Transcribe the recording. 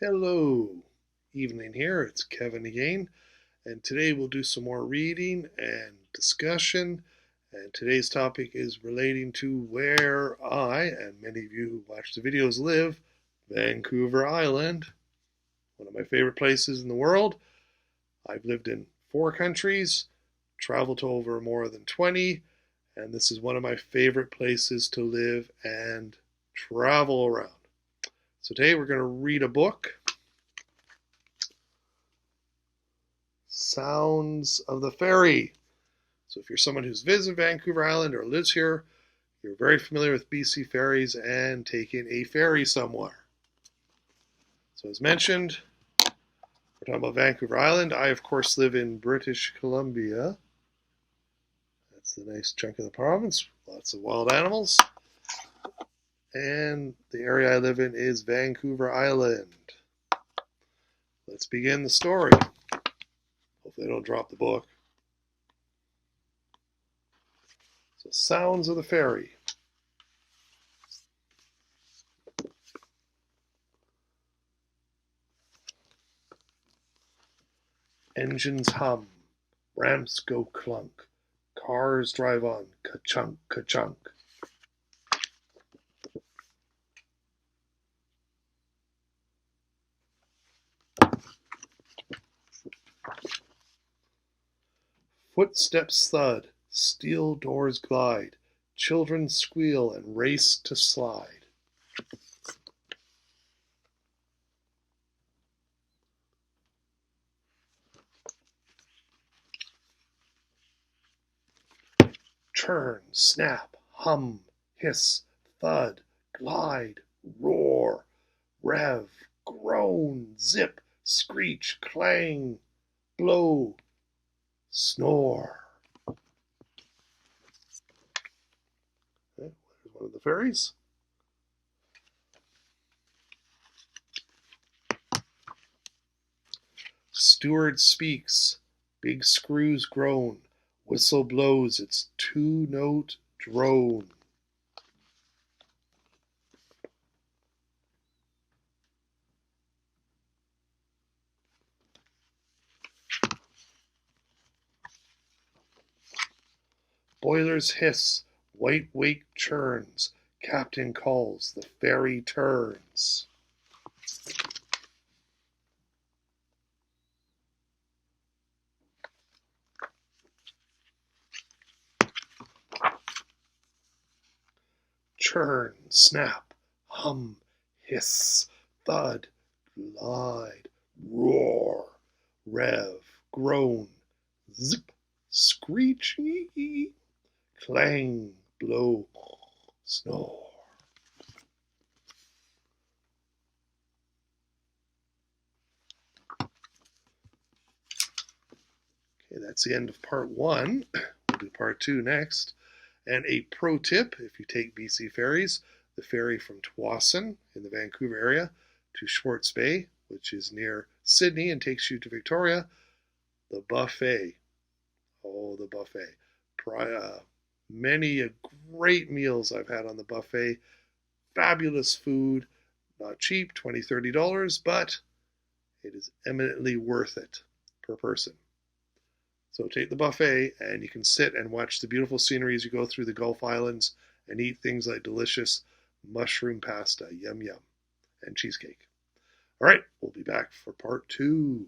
Hello, evening here. It's Kevin again, and today we'll do some more reading and discussion. And today's topic is relating to where I and many of you who watch the videos live, Vancouver Island, one of my favorite places in the world. I've lived in 4 countries, traveled to over more than 20, and this is one of my favorite places to live and travel around. So today we're going to read a book, Sounds of the Ferry. So if you're someone who's visited Vancouver Island or lives here, you're very familiar with BC ferries and taking a ferry somewhere. So as mentioned, we're talking about Vancouver Island. I, of course, live in British Columbia. That's the nice chunk of the province. Lots of wild animals. And the area I live in is Vancouver Island. Let's begin the story. Hopefully I don't drop the book. So, Sounds of the Ferry. Engines hum, ramps go clunk, cars drive on, ka-chunk, ka-chunk. Footsteps thud, steel doors glide, children squeal and race to slide. Churn, snap, hum, hiss, thud, glide, roar, rev, groan, zip, screech, clang, blow, snore. Okay, there's one of the ferries. Steward speaks, big screws groan, whistle blows its 2-note drone. Boilers hiss, white wake churns, captain calls, the ferry turns. Churn, snap, hum, hiss, thud, glide, roar, rev, groan, zip, screech, clang, blow, snore. Okay, that's the end of part 1. We'll do part 2 next. And a pro tip, if you take BC ferries, the ferry from Tsawwassen in the Vancouver area to Schwartz Bay, which is near Sydney and takes you to Victoria, the buffet. Oh, the buffet. Many great meals I've had on the buffet. Fabulous food, not cheap, $20, $30, but it is eminently worth it per person. So take the buffet and you can sit and watch the beautiful scenery as you go through the Gulf Islands and eat things like delicious mushroom pasta, yum yum, and cheesecake. All right, we'll be back for part 2.